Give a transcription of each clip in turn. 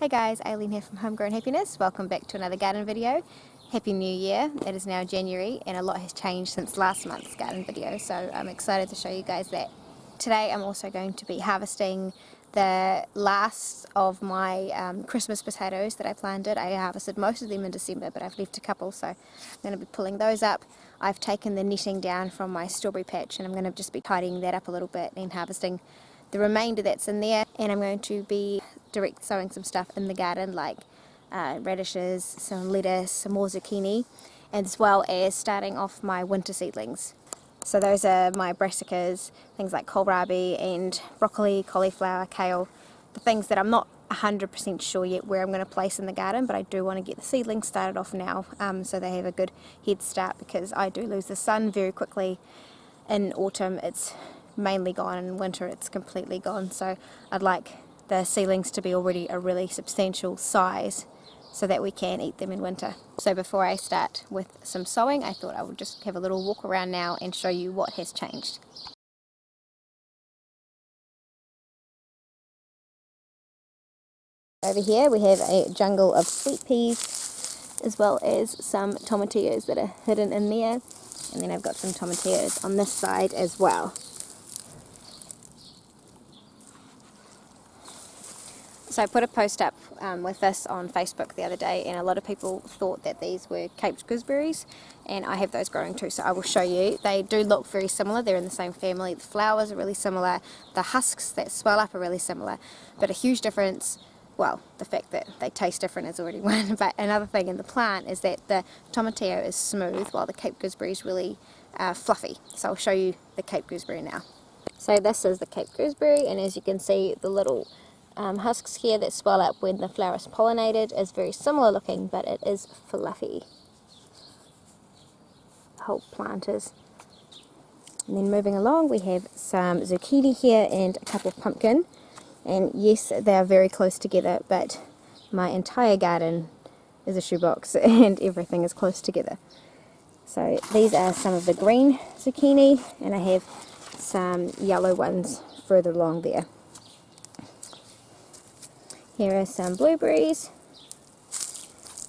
Hey guys, Aileen here from Homegrown Happiness. Welcome back to another garden video. Happy New Year. It is now January and a lot has changed since last month's garden video, so I'm excited to show you guys that. Today I'm also going to be harvesting the last of my Christmas potatoes that I planted. I harvested most of them in December, but I've left a couple, so I'm going to be pulling those up. I've taken the netting down from my strawberry patch and I'm going to just be tidying that up a little bit and harvesting the remainder that's in there, and I'm going to be direct sowing some stuff in the garden like radishes, some lettuce, some more zucchini, as well as starting off my winter seedlings. So those are my brassicas, things like kohlrabi and broccoli, cauliflower, kale, the things that I'm not 100% sure yet where I'm going to place in the garden, but I do want to get the seedlings started off now so they have a good head start, because I do lose the sun very quickly. In autumn it's mainly gone, and in winter it's completely gone, so I'd like the seedlings to be already a really substantial size so that we can eat them in winter. So before I start with some sowing, I thought I would just have a little walk around now and show you what has changed. Over here we have a jungle of sweet peas as well as some tomatillos that are hidden in there, and then I've got some tomatillos on this side as well. So I put a post up with this on Facebook the other day, and a lot of people thought that these were Cape gooseberries, and I have those growing too, so I will show you. They do look very similar, they're in the same family, the flowers are really similar, the husks that swell up are really similar, but a huge difference, well, the fact that they taste different is already one, but another thing in the plant is that the tomatillo is smooth while the Cape gooseberry is really fluffy. So I'll show you the Cape gooseberry now. So this is the Cape gooseberry, and as you can see, the little husks here that swell up when the flower is pollinated is very similar looking, but it is fluffy. The whole plant is. And then moving along, we have some zucchini here and a couple of pumpkin, and yes, they are very close together, but my entire garden is a shoebox and everything is close together. So these are some of the green zucchini, and I have some yellow ones further along there. Here are some blueberries.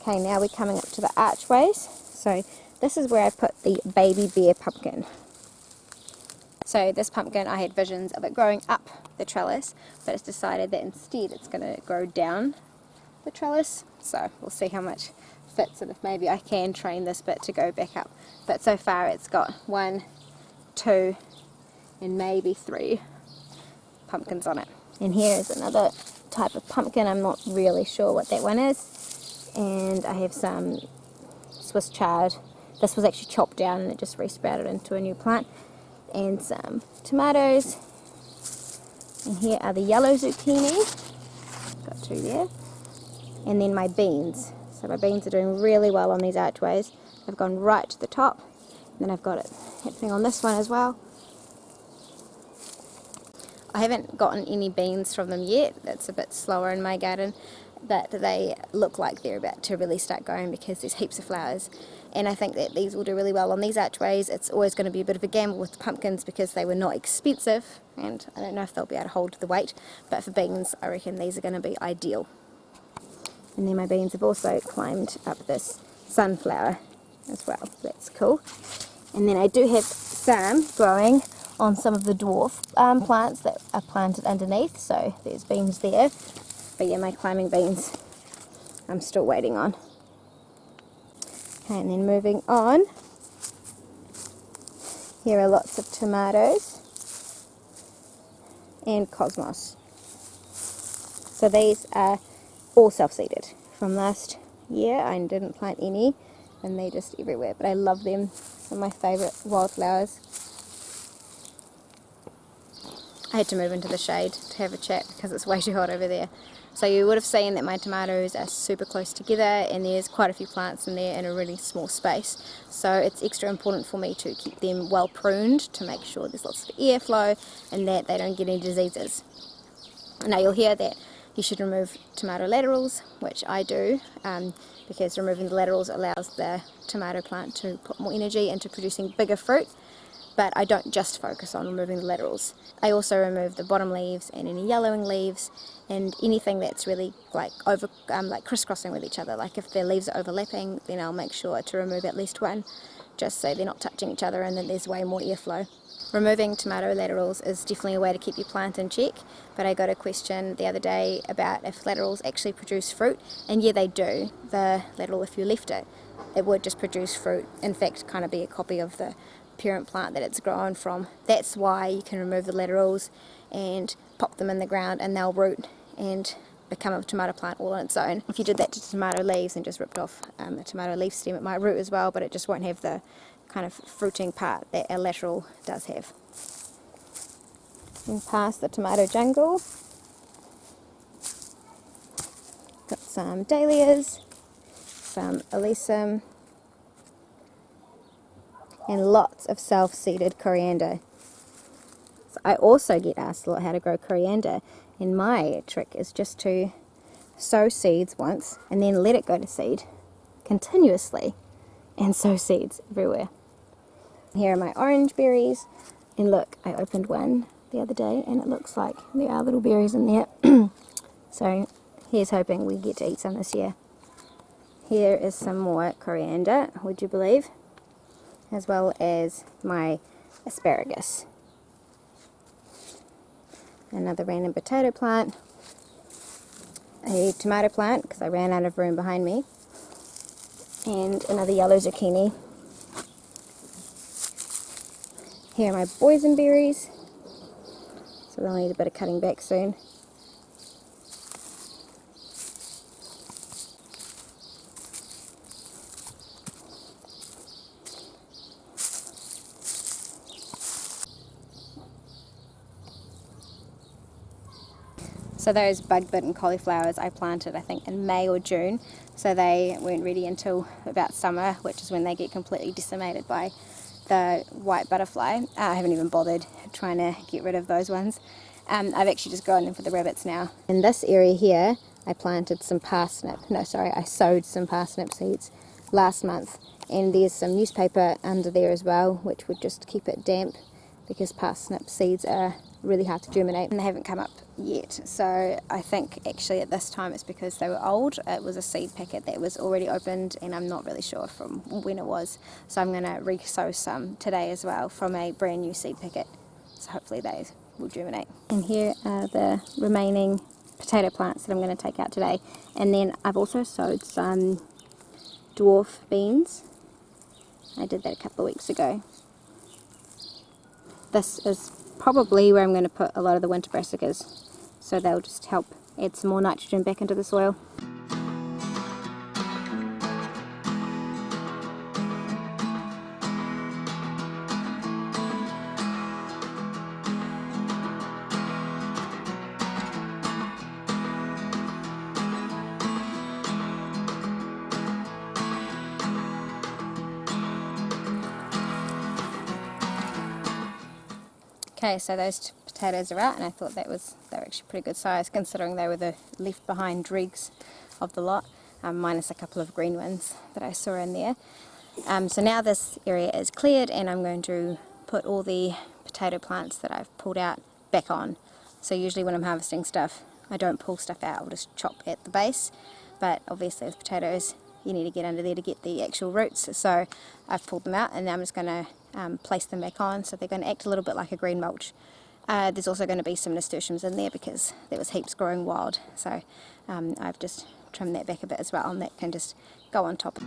Okay, now we're coming up to the archways. So this is where I put the baby bear pumpkin. So this pumpkin, I had visions of it growing up the trellis, but it's decided that instead it's going to grow down the trellis. So we'll see how much fits, and if maybe I can train this bit to go back up. But so far it's got 1, 2, and maybe 3 pumpkins on it. And here is another type of pumpkin. I'm not really sure what that one is, and I have some Swiss chard. This was actually chopped down and it just resprouted into a new plant, and some tomatoes, and here are the yellow zucchini, got 2 there, and then my beans. So my beans are doing really well on these archways. They've gone right to the top, and then I've got it happening on this one as well. I haven't gotten any beans from them yet. That's a bit slower in my garden, but they look like they're about to really start going because there's heaps of flowers, and I think that these will do really well on these archways. It's always going to be a bit of a gamble with the pumpkins because they were not expensive, and I don't know if they'll be able to hold the weight, but for beans I reckon these are going to be ideal. And then my beans have also climbed up this sunflower as well. That's cool. And then I do have some growing on some of the dwarf plants that are planted underneath, so there's beans there. But yeah, my climbing beans I'm still waiting on. Okay, and then moving on, here are lots of tomatoes and cosmos. So these are all self-seeded from last year. I didn't plant any, and they're just everywhere, but I love them. They're my favourite wildflowers. I had to move into the shade to have a chat because it's way too hot over there. So you would have seen that my tomatoes are super close together, and there's quite a few plants in there in a really small space. So it's extra important for me to keep them well pruned to make sure there's lots of airflow and that they don't get any diseases. Now you'll hear that you should remove tomato laterals, which I do, because removing the laterals allows the tomato plant to put more energy into producing bigger fruit. but I don't just focus on removing the laterals. I also remove the bottom leaves and any yellowing leaves and anything that's really like crisscrossing with each other. Like if the leaves are overlapping, then I'll make sure to remove at least one, just so they're not touching each other and then there's way more airflow. Removing tomato laterals is definitely a way to keep your plant in check, but I got a question the other day about if laterals actually produce fruit, and yeah, they do. The lateral, if you left it, it would just produce fruit. In fact, kind of be a copy of the parent plant that it's grown from. That's why you can remove the laterals and pop them in the ground and they'll root and become a tomato plant all on its own. If you did that to tomato leaves and just ripped off a tomato leaf stem, it might root as well, but it just won't have the kind of fruiting part that a lateral does have. And past the tomato jungle, got some dahlias, some alyssum, and lots of self-seeded coriander. So I also get asked a lot how to grow coriander, and my trick is just to sow seeds once and then let it go to seed continuously and sow seeds everywhere. Here are my orange berries, and look, I opened one the other day and it looks like there are little berries in there. So here's hoping we get to eat some this year. Here is some more coriander, would you believe, as well as my asparagus. Another random potato plant, a tomato plant because I ran out of room behind me, and another yellow zucchini. Here are my boysenberries, so they'll need a bit of cutting back soon. So those bug-bitten cauliflowers I planted, I think, in May or June, so they weren't ready until about summer, which is when they get completely decimated by the white butterfly. I haven't even bothered trying to get rid of those ones. I've actually just grown them for the rabbits now. In this area here, I planted some I sowed some parsnip seeds last month, and there's some newspaper under there as well, which would just keep it damp, because parsnip seeds are really hard to germinate and they haven't come up yet. So I think actually at this time it's because they were old. It was a seed packet that was already opened and I'm not really sure from when it was. So I'm going to re-sow some today as well from a brand new seed packet. So hopefully they will germinate. And here are the remaining potato plants that I'm going to take out today. And then I've also sowed some dwarf beans. I did that a couple of weeks ago. This is probably where I'm going to put a lot of the winter brassicas, so they'll just help add some more nitrogen back into the soil. Okay, so those potatoes are out, and I thought they were actually pretty good size considering they were the left behind dregs of the lot, minus a couple of green ones that I saw in there. So now this area is cleared and I'm going to put all the potato plants that I've pulled out back on. So usually when I'm harvesting stuff, I don't pull stuff out, I'll just chop at the base, but obviously with potatoes you need to get under there to get the actual roots, so I've pulled them out and now I'm just going to place them back on, so they're going to act a little bit like a green mulch. There's also going to be some nasturtiums in there because there was heaps growing wild, so I've just trimmed that back a bit as well, and that can just go on top.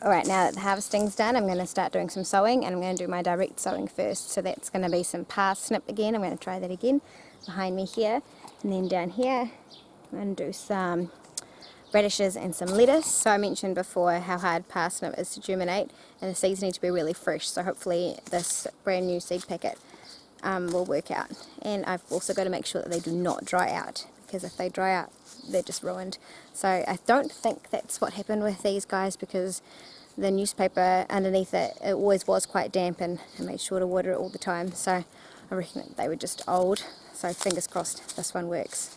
Alright, now that the harvesting's done, I'm going to start doing some sowing, and I'm going to do my direct sowing first. So that's going to be some parsnip again. I'm going to try that again behind me here. And then down here, I'm going to do some radishes and some lettuce. So I mentioned before how hard parsnip is to germinate, and the seeds need to be really fresh. So hopefully this brand new seed packet will work out. And I've also got to make sure that they do not dry out, because if they dry out, they're just ruined. So I don't think that's what happened with these guys, because the newspaper underneath it always was quite damp, and I made sure to water it all the time. So I reckon that they were just old. So fingers crossed this one works.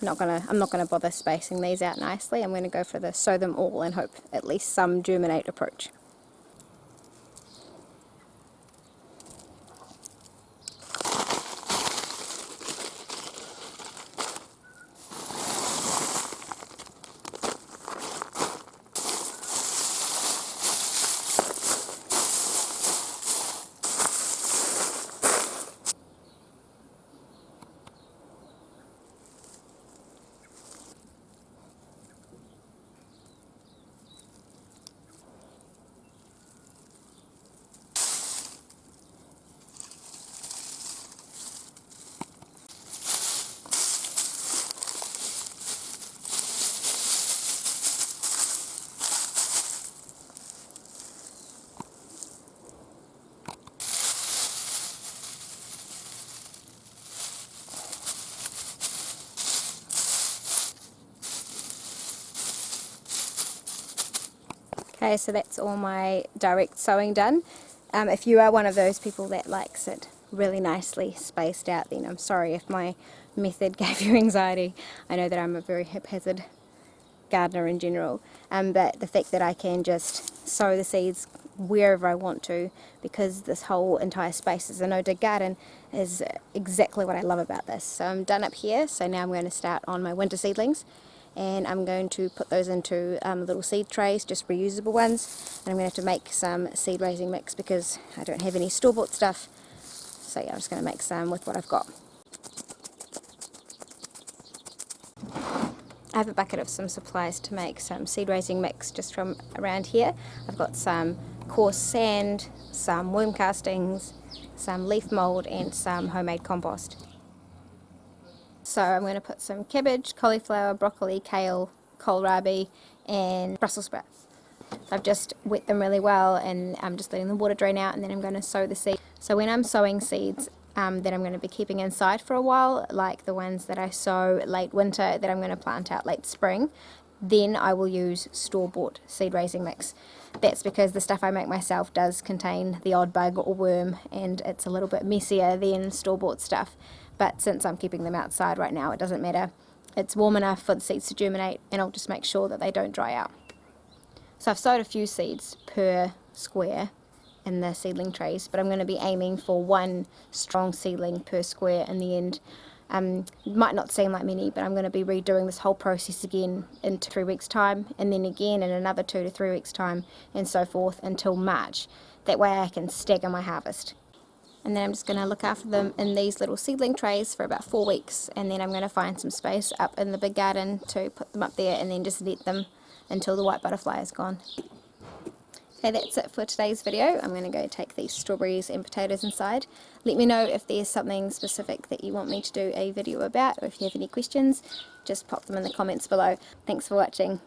I'm not gonna bother spacing these out nicely. I'm gonna go for the sow them all and hope at least some germinate approach. Okay, so that's all my direct sowing done. If you are one of those people that likes it really nicely spaced out, then I'm sorry if my method gave you anxiety. I know that I'm a very haphazard gardener in general, but the fact that I can just sow the seeds wherever I want to, because this whole entire space is a no-dig garden, is exactly what I love about this. So I'm done up here, so now I'm going to start on my winter seedlings, and I'm going to put those into little seed trays, just reusable ones, and I'm going to have to make some seed raising mix because I don't have any store-bought stuff. So yeah, I'm just going to make some with what I've got. I have a bucket of some supplies to make some seed raising mix just from around here. I've got some coarse sand, some worm castings, some leaf mould, and some homemade compost. So I'm going to put some cabbage, cauliflower, broccoli, kale, kohlrabi, and Brussels sprouts. So I've just wet them really well, and I'm just letting the water drain out, and then I'm going to sow the seed. So when I'm sowing seeds that I'm going to be keeping inside for a while, like the ones that I sow late winter that I'm going to plant out late spring, then I will use store-bought seed raising mix. That's because the stuff I make myself does contain the odd bug or worm, and it's a little bit messier than store-bought stuff. But since I'm keeping them outside right now, it doesn't matter. It's warm enough for the seeds to germinate, and I'll just make sure that they don't dry out. So I've sowed a few seeds per square in the seedling trays, but I'm going to be aiming for one strong seedling per square in the end. It might not seem like many, but I'm going to be redoing this whole process again in 3 weeks' time, and then again in another 2 to 3 weeks' time, and so forth until March. That way I can stagger my harvest. And then I'm just going to look after them in these little seedling trays for about 4 weeks, and then I'm going to find some space up in the big garden to put them up there, and then just let them until the white butterfly is gone. Okay, that's it for today's video. I'm going to go take these strawberries and potatoes inside. Let me know if there's something specific that you want me to do a video about, or if you have any questions, just pop them in the comments below. Thanks for watching.